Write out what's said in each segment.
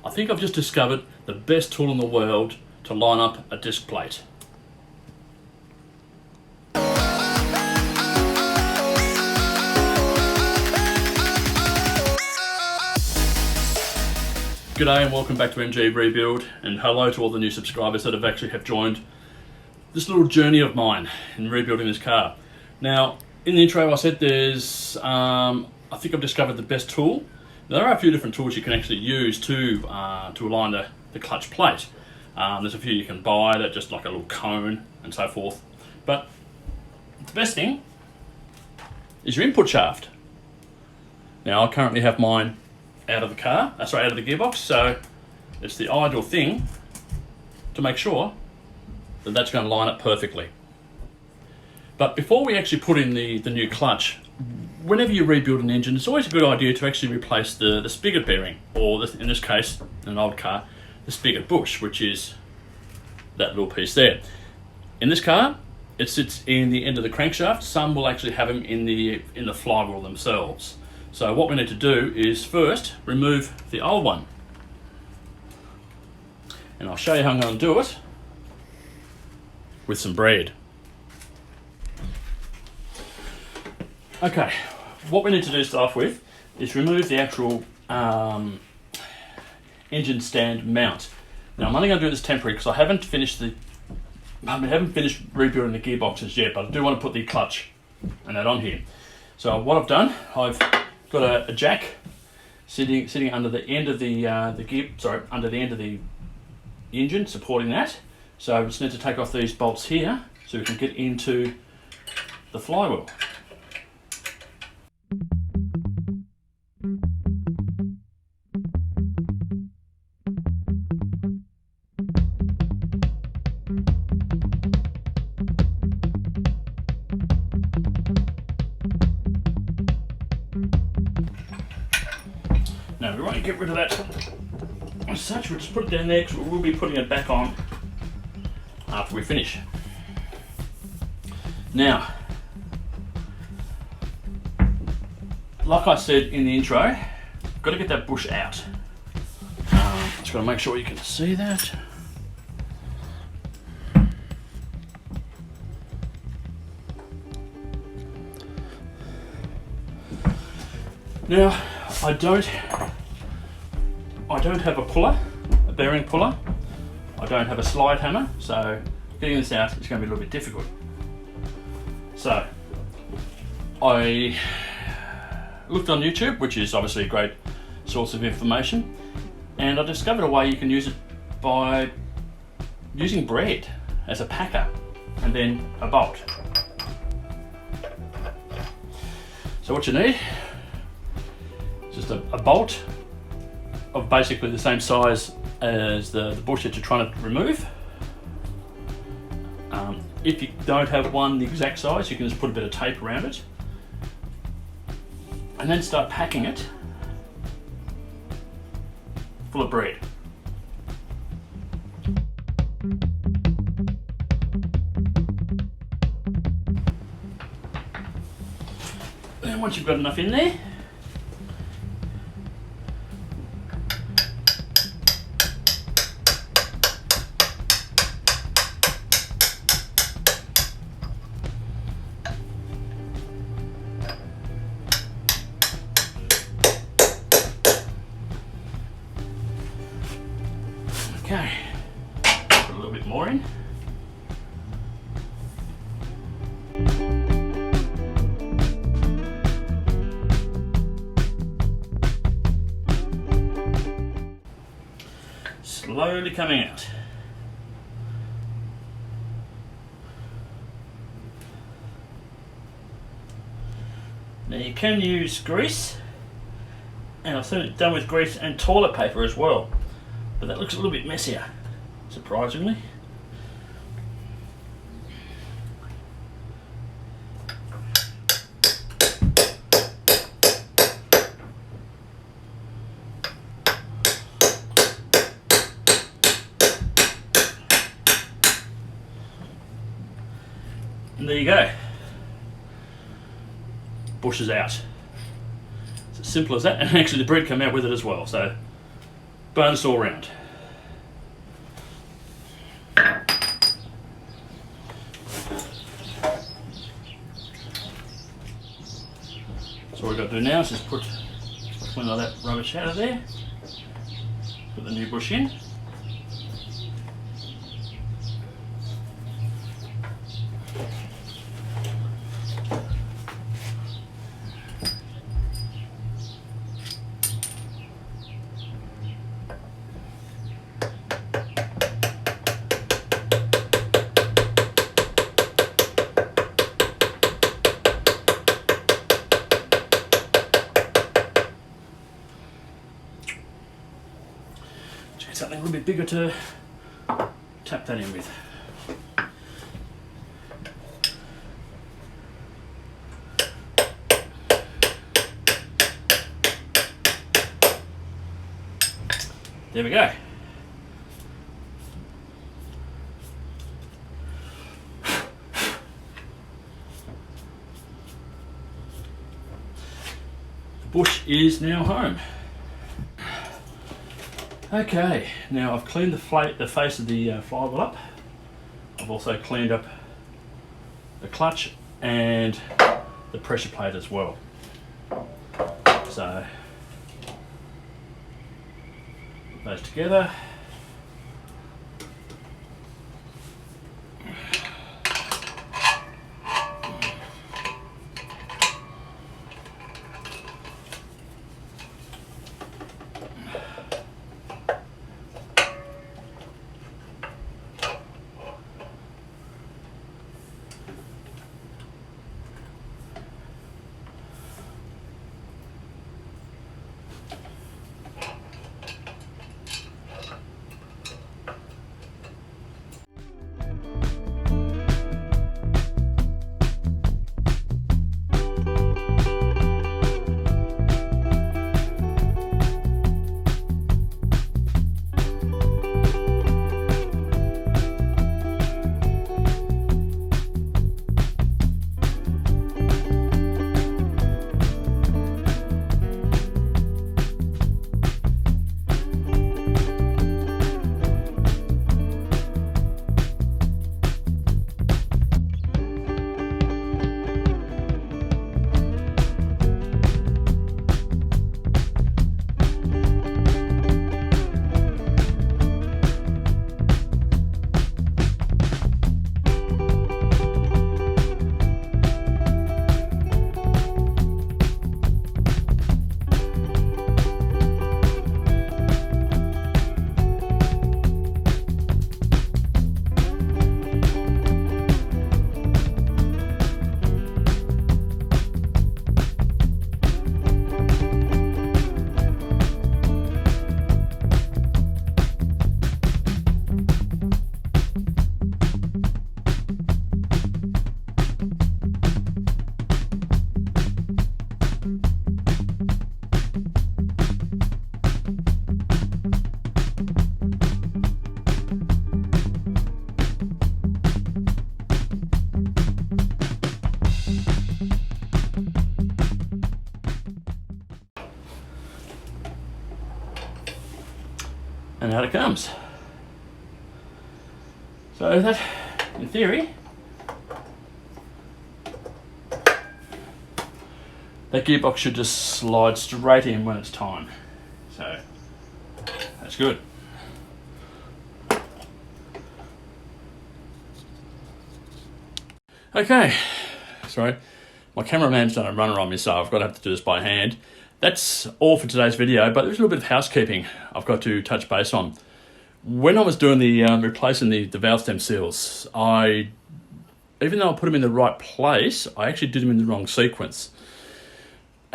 I think I've just discovered the best tool in the world to line up a disc plate. G'day and welcome back to MG Rebuild, and hello to all the new subscribers that have joined this little journey of mine in rebuilding this car. Now, in the intro I said I think I've discovered the best tool. Now, there are a few different tools you can actually use to align the clutch plate. There's a few you can buy that just like a little cone and so forth. But the best thing is your input shaft. Now, I currently have mine out of the car, out of the gearbox, so it's the ideal thing to make sure that that's going to line up perfectly. But before we actually put in the new clutch, whenever you rebuild an engine, it's always a good idea to actually replace the spigot bearing, or in this case, in an old car, the spigot bush, which is that little piece there. In this car, it sits in the end of the crankshaft. Some will actually have them in the flywheel themselves. So what we need to do is first remove the old one. And I'll show you how I'm going to do it with some bread. Okay, what we need to do to start off with is remove the actual engine stand mount. Now I'm only going to do this temporary because I haven't finished rebuilding the gearboxes yet, but I do want to put the clutch and that on here. So what I've done, I've got a jack sitting under the end of the under the end of the engine, supporting that. So I just need to take off these bolts here so we can get into the flywheel. Now we won't get rid of that as such, we'll just put it down there because we'll be putting it back on after we finish. Now, like I said in the intro, got to get that bush out. Just got to make sure you can see that. Now, I don't have a bearing puller. I don't have a slide hammer, so getting this out is going to be a little bit difficult. So I looked on YouTube, which is obviously a great source of information, and I discovered a way you can use it by using bread as a packer and then a bolt. So what you need, just a bolt of basically the same size as the bush that you're trying to remove. If you don't have one the exact size, you can just put a bit of tape around it and then start packing it full of bread. Then once you've got enough in there, okay, put a little bit more in. Slowly coming out. Now you can use grease, and I've seen it done with grease and toilet paper as well, but that looks a little bit messier, surprisingly. And there you go. Bush is out. It's as simple as that, and actually the bread came out with it as well. So bonus all round. So what we've got to do now is just clean all that rubbish out of there. Put the new bush in. Something a little bit bigger to tap that in with. There we go. The bush is now home. Okay, now I've cleaned the face of the flywheel up. I've also cleaned up the clutch and the pressure plate as well. So, put those together. And out it comes. So that, in theory, that gearbox should just slide straight in when it's time. So that's good. Okay, sorry, my cameraman's done a runner on me, so I've got to have to do this by hand. That's all for today's video, but there's a little bit of housekeeping I've got to touch base on. When I was doing the replacing the valve stem seals, even though I put them in the right place, I actually did them in the wrong sequence.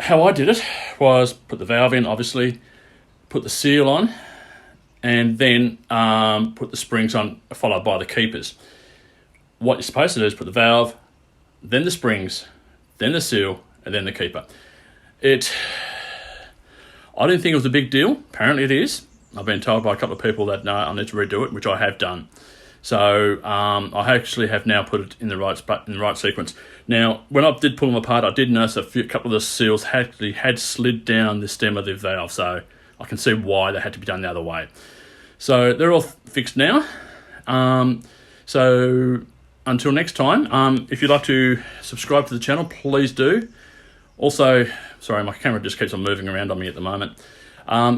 How I did it was put the valve in, obviously, put the seal on, and then put the springs on, followed by the keepers. What you're supposed to do is put the valve, then the springs, then the seal, and then the keeper. I didn't think it was a big deal. Apparently it is. I've been told by a couple of people that no, I need to redo it, which I have done. So I actually have now put it in the right sequence. Now, when I did pull them apart, I did notice a couple of the seals had slid down the stem of the valve. So I can see why they had to be done the other way. So they're all fixed now. So until next time, if you'd like to subscribe to the channel, please do. Also, sorry, my camera just keeps on moving around on me at the moment.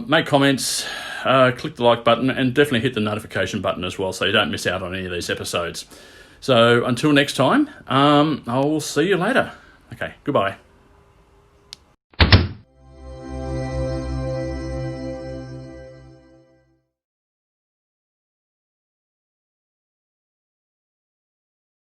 Make comments, click the like button, and definitely hit the notification button as well so you don't miss out on any of these episodes. So until next time, I'll see you later. Okay, goodbye.